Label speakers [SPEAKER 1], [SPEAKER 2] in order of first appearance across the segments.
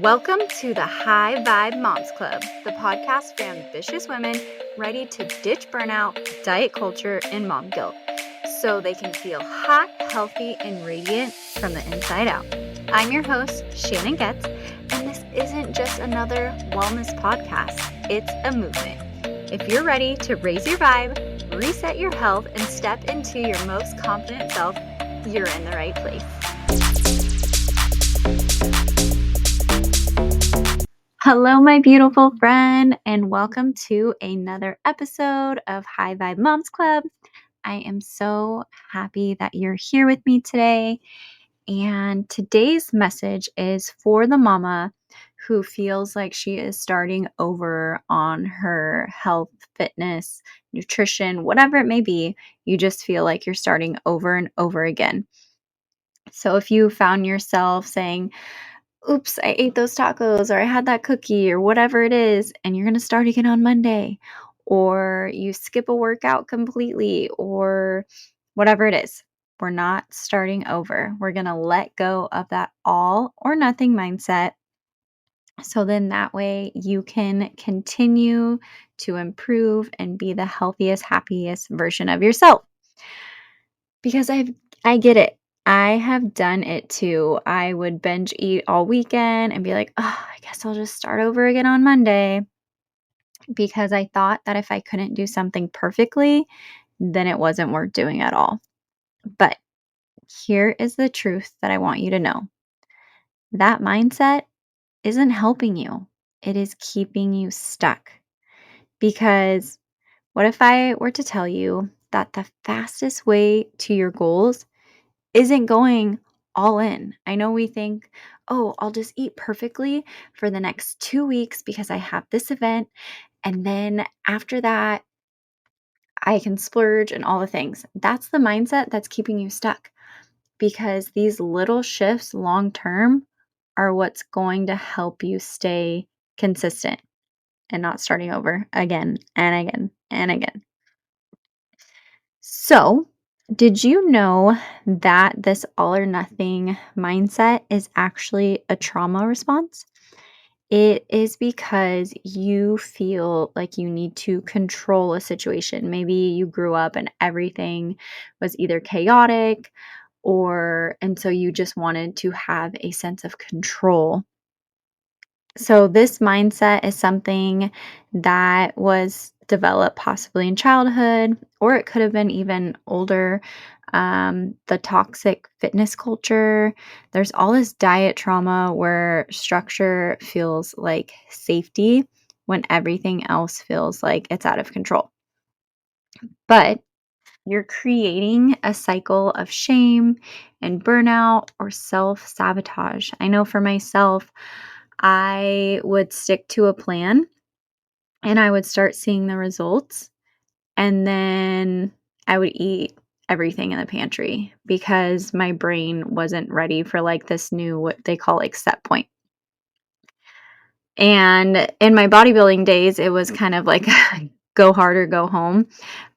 [SPEAKER 1] Welcome to the High Vibe Moms Club, the podcast for ambitious women ready to ditch burnout, diet culture, and mom guilt so they can feel hot, healthy, and radiant from the inside out. I'm your host, Shannon Getz, and this isn't just another wellness podcast. It's a movement. If you're ready to raise your vibe, reset your health, and step into your most confident self, you're in the right place. Hello, my beautiful friend, and welcome to another episode of High Vibe Moms Club. I am so happy that you're here with me today. And today's message is for the mama who feels like she is starting over on her health, fitness, nutrition, whatever it may be. You just feel like you're starting over and over again. So if you found yourself saying, oops, I ate those tacos or I had that cookie or whatever it is, and you're going to start again on Monday, or you skip a workout completely, or whatever it is, we're not starting over. We're going to let go of that all or nothing mindset. So then that way you can continue to improve and be the healthiest, happiest version of yourself. Because I get it. I have done it too. I would binge eat all weekend and be like, "Oh, I guess I'll just start over again on Monday," because I thought that if I couldn't do something perfectly, then it wasn't worth doing at all. But here is the truth that I want you to know. That mindset isn't helping you. It is keeping you stuck. Because what if I were to tell you that the fastest way to your goals isn't going all in? I know we think, oh, I'll just eat perfectly for the next 2 weeks because I have this event. And then after that, I can splurge and all the things. That's the mindset that's keeping you stuck, because these little shifts long term are what's going to help you stay consistent and not starting over again and again and again. So, did you know that this all or nothing mindset is actually a trauma response? It is because you feel like you need to control a situation. Maybe you grew up and everything was either chaotic, and so you just wanted to have a sense of control. So, this mindset is something that was developed possibly in childhood, or it could have been even older. The toxic fitness culture, there's all this diet trauma where structure feels like safety when everything else feels like it's out of control. But you're creating a cycle of shame and burnout or self sabotage. I know for myself, I would stick to a plan and I would start seeing the results, and then I would eat everything in the pantry because my brain wasn't ready for like this new, what they call like set point. And in my bodybuilding days, it was kind of like go hard or go home.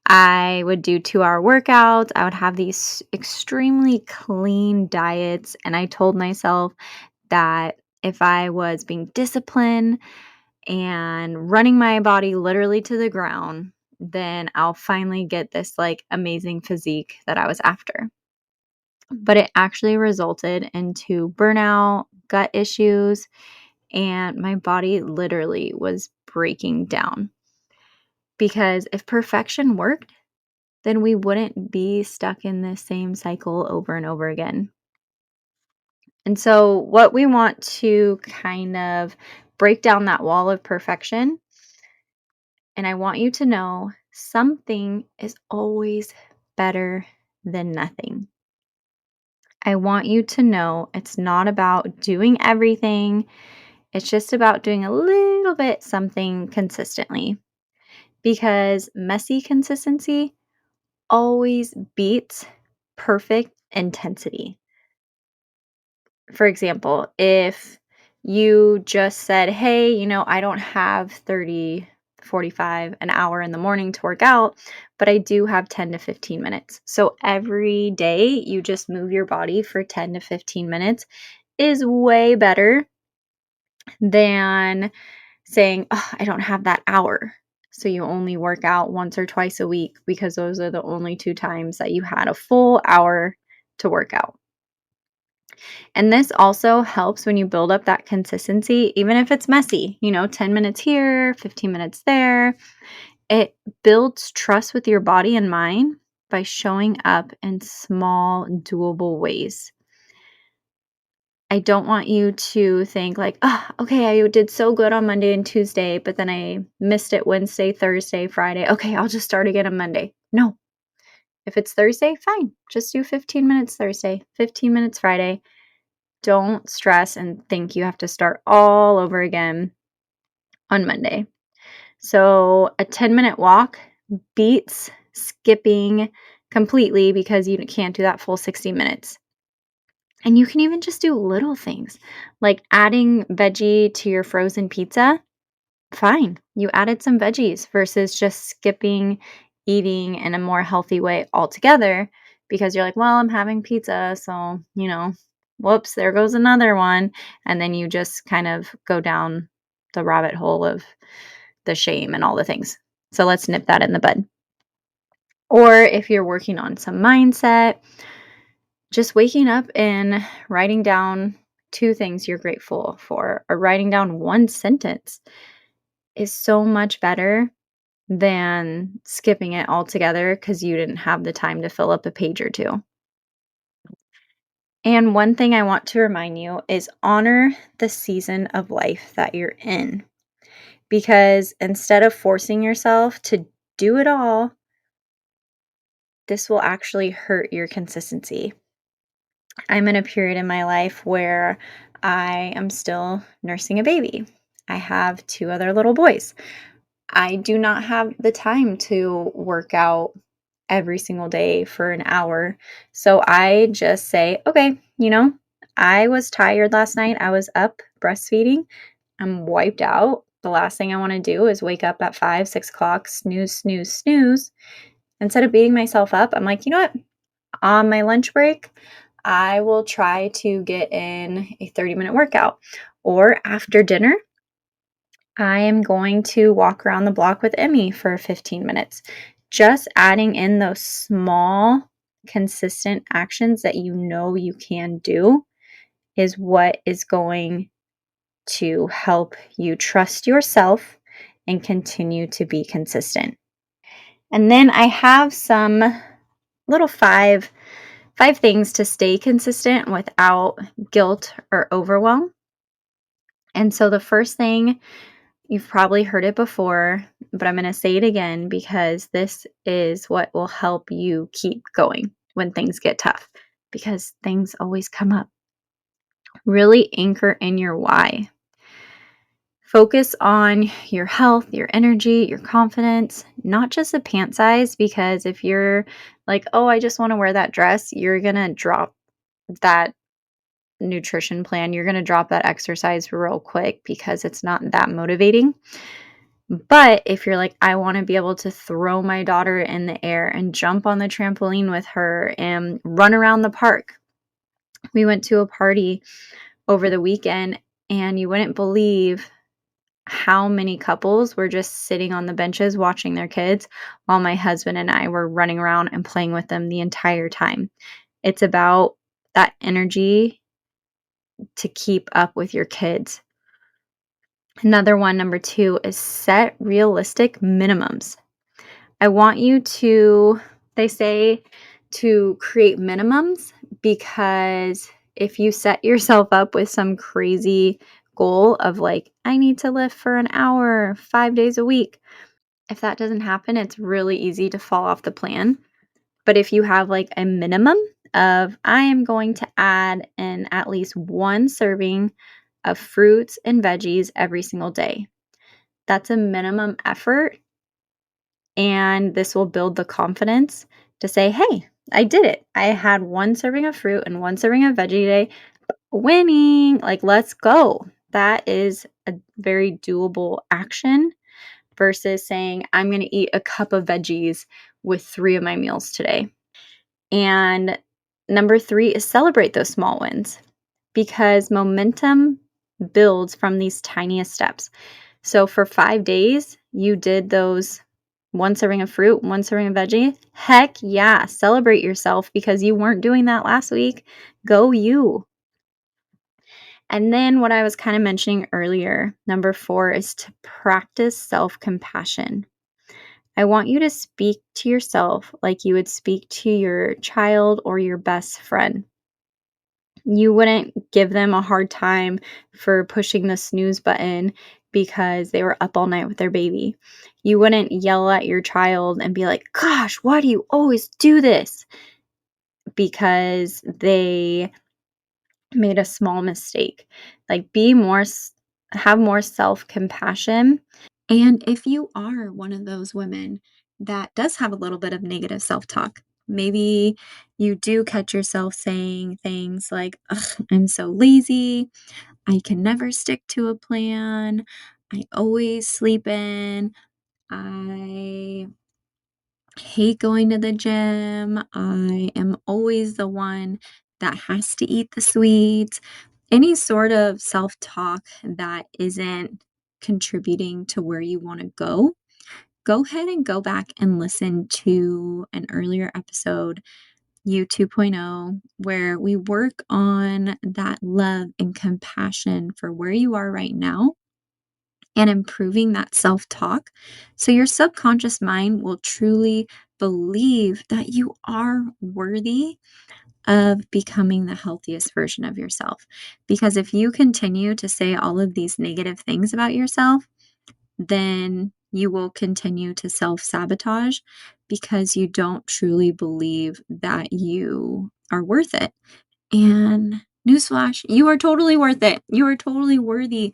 [SPEAKER 1] I would do 2-hour workouts. I would have these extremely clean diets. And I told myself that if I was being disciplined and running my body literally to the ground, then I'll finally get this like amazing physique that I was after. But it actually resulted into burnout, gut issues, and my body literally was breaking down. Because if perfection worked, then we wouldn't be stuck in this same cycle over and over again. And so, what we want to kind of break down that wall of perfection, and I want you to know something is always better than nothing. I want you to know it's not about doing everything, it's just about doing a little bit something consistently, because messy consistency always beats perfect intensity. For example, if you just said, hey, I don't have 30, 45, an hour in the morning to work out, but I do have 10 to 15 minutes. So every day you just move your body for 10 to 15 minutes is way better than saying, oh, I don't have that hour. So you only work out once or twice a week because those are the only 2 times that you had a full hour to work out. And this also helps when you build up that consistency, even if it's messy, 10 minutes here, 15 minutes there. It builds trust with your body and mind by showing up in small, doable ways. I don't want you to think like, oh, okay, I did so good on Monday and Tuesday, but then I missed it Wednesday, Thursday, Friday. Okay, I'll just start again on Monday. No. If it's Thursday, fine. Just do 15 minutes Thursday, 15 minutes Friday. Don't stress and think you have to start all over again on Monday. So a 10-minute walk beats skipping completely because you can't do that full 60 minutes. And you can even just do little things like adding veggie to your frozen pizza. Fine. You added some veggies versus just skipping eating in a more healthy way altogether because you're like, well, I'm having pizza. So, whoops, there goes another one. And then you just kind of go down the rabbit hole of the shame and all the things. So let's nip that in the bud. Or if you're working on some mindset, just waking up and writing down 2 things you're grateful for or writing down one sentence is so much better than skipping it altogether because you didn't have the time to fill up a page or 2. And one thing I want to remind you is honor the season of life that you're in. Because instead of forcing yourself to do it all, this will actually hurt your consistency. I'm in a period in my life where I am still nursing a baby. I have 2 other little boys. I do not have the time to work out every single day for an hour. So I just say, okay, I was tired last night. I was up breastfeeding. I'm wiped out. The last thing I want to do is wake up at 5, 6 o'clock, snooze, snooze, snooze. Instead of beating myself up, I'm like, you know what? On my lunch break, I will try to get in a 30-minute workout. Or after dinner, I am going to walk around the block with Emmy for 15 minutes. Just adding in those small, consistent actions that you can do is what is going to help you trust yourself and continue to be consistent. And then I have some little five things to stay consistent without guilt or overwhelm. And so the first thing, you've probably heard it before, but I'm going to say it again because this is what will help you keep going when things get tough, because things always come up. Really anchor in your why. Focus on your health, your energy, your confidence, not just the pant size, because if you're like, oh, I just want to wear that dress, you're going to drop that nutrition plan. You're going to drop that exercise real quick because it's not that motivating. But if you're like, I want to be able to throw my daughter in the air and jump on the trampoline with her and run around the park. We went to a party over the weekend and you wouldn't believe how many couples were just sitting on the benches watching their kids while my husband and I were running around and playing with them the entire time. It's about that energy to keep up with your kids. Another one, number 2, is set realistic minimums. I want you to, they say to create minimums because if you set yourself up with some crazy goal of like, I need to lift for an hour, 5 days a week, if that doesn't happen, it's really easy to fall off the plan. But if you have like a minimum of, I am going to add in at least 1 serving of fruits and veggies every single day, that's a minimum effort. And this will build the confidence to say, hey, I did it. I had 1 serving of fruit and 1 serving of veggie today. Winning. Like, let's go. That is a very doable action versus saying, I'm going to eat a cup of veggies with 3 of my meals today. And number 3 is celebrate those small wins because momentum builds from these tiniest steps. So for 5 days, you did those one serving of fruit, one serving of veggie. Heck yeah, celebrate yourself because you weren't doing that last week. Go you. And then what I was kind of mentioning earlier, number 4 is to practice self compassion. I want you to speak to yourself like you would speak to your child or your best friend. You wouldn't give them a hard time for pushing the snooze button because they were up all night with their baby. You wouldn't yell at your child and be like, "Gosh, why do you always do this?" because they made a small mistake. Like have more self-compassion. And if you are one of those women that does have a little bit of negative self-talk, maybe you do catch yourself saying things like, "Ugh, I'm so lazy. I can never stick to a plan. I always sleep in. I hate going to the gym. I am always the one that has to eat the sweets." Any sort of self talk that isn't contributing to where you want to go ahead and go back and listen to an earlier episode, You 2.0, where we work on that love and compassion for where you are right now and improving that self talk. So your subconscious mind will truly believe that you are worthy of becoming the healthiest version of yourself. Because if you continue to say all of these negative things about yourself, then you will continue to self sabotage because you don't truly believe that you are worth it. And newsflash, you are totally worth it. You are totally worthy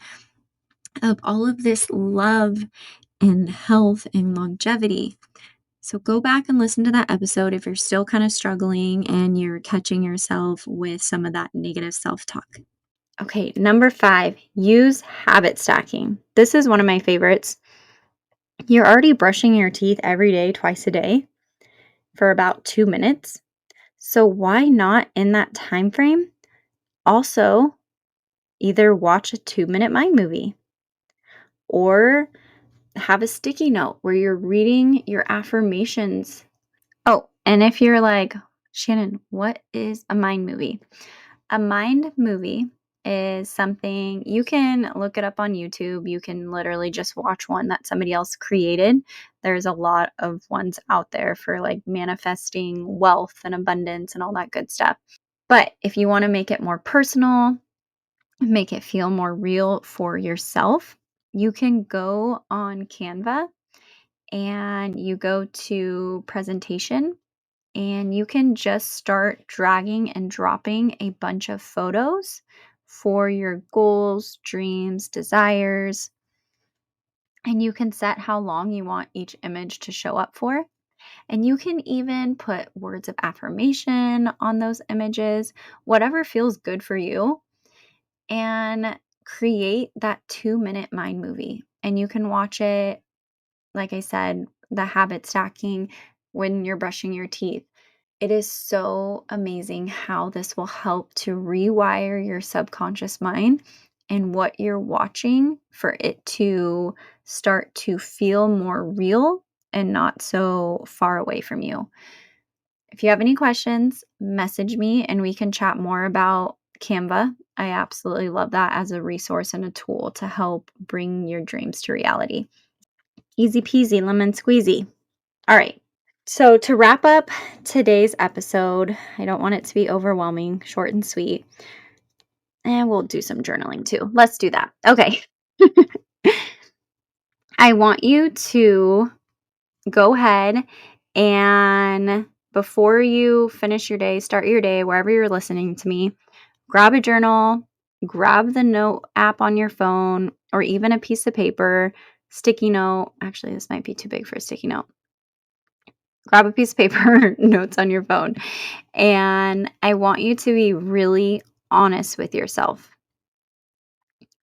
[SPEAKER 1] of all of this love and health and longevity. So go back and listen to that episode if you're still kind of struggling and you're catching yourself with some of that negative self talk. Okay, number 5, use habit stacking. This is one of my favorites. You're already brushing your teeth every day, twice a day for about 2 minutes. So why not in that time frame also either watch a 2-minute mind movie or have a sticky note where you're reading your affirmations. Oh, and if you're like, "Shannon, what is a mind movie?" A mind movie is something you can look it up on YouTube. You can literally just watch one that somebody else created. There's a lot of ones out there for like manifesting wealth and abundance and all that good stuff. But if you want to make it more personal, make it feel more real for yourself, you can go on Canva and you go to presentation and you can just start dragging and dropping a bunch of photos for your goals, dreams, desires, and you can set how long you want each image to show up for. And you can even put words of affirmation on those images, whatever feels good for you, and create that 2-minute mind movie. And you can watch it, like I said, the habit stacking when you're brushing your teeth. It is so amazing how this will help to rewire your subconscious mind and what you're watching for it to start to feel more real and not so far away from you. If you have any questions, message me and we can chat more about Canva. I absolutely love that as a resource and a tool to help bring your dreams to reality. Easy peasy, lemon squeezy. All right. So, to wrap up today's episode, I don't want it to be overwhelming, short and sweet. And we'll do some journaling too. Let's do that. Okay. I want you to go ahead and before you finish your day, start your day, wherever you're listening to me, grab a journal, grab the note app on your phone, or even a piece of paper, sticky note. Actually, this might be too big for a sticky note. Grab a piece of paper, notes on your phone. And I want you to be really honest with yourself.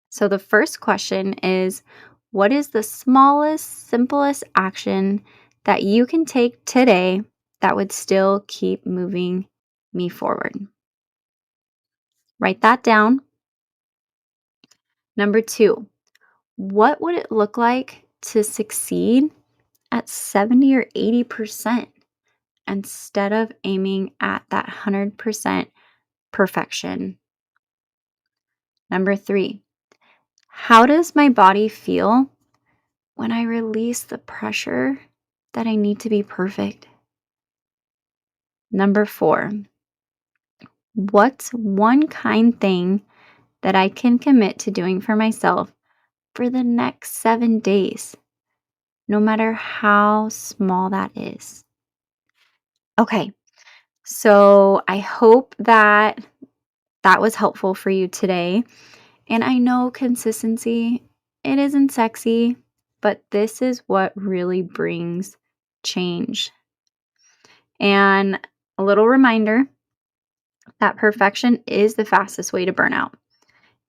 [SPEAKER 1] So the first question is, what is the smallest, simplest action that you can take today that would still keep moving me forward? Write that down. Number 2, what would it look like to succeed at 70 or 80% instead of aiming at that 100% perfection? Number 3, how does my body feel when I release the pressure that I need to be perfect? Number 4, what's one kind thing that I can commit to doing for myself for the next 7 days, no matter how small that is? Okay, so I hope that that was helpful for you today. And I know consistency, it isn't sexy, but this is what really brings change. And a little reminder that perfection is the fastest way to burnout.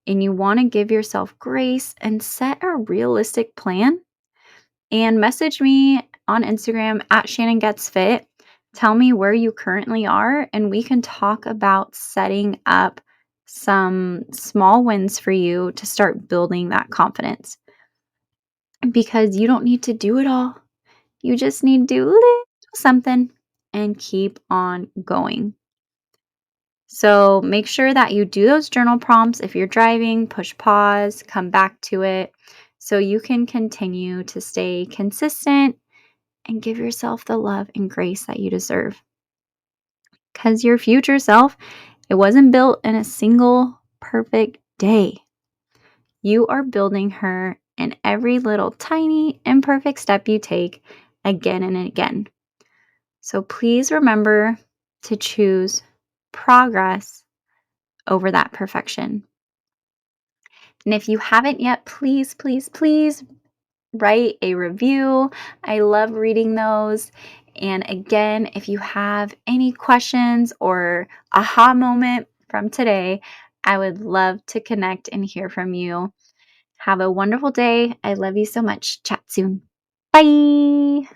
[SPEAKER 1] And you want to give yourself grace and set a realistic plan. And message me on Instagram at Shannon Getz Fit. Tell me where you currently are, and we can talk about setting up some small wins for you to start building that confidence. Because you don't need to do it all. You just need to do a little something and keep on going. So make sure that you do those journal prompts. If you're driving, push pause, come back to it so you can continue to stay consistent and give yourself the love and grace that you deserve. Because your future self, it wasn't built in a single perfect day. You are building her in every little tiny imperfect step you take again and again. So please remember to choose progress over that perfection. And if you haven't yet, please, please, please write a review. I love reading those. And again, if you have any questions or aha moment from today, I would love to connect and hear from you. Have a wonderful day. I love you so much. Chat soon. Bye.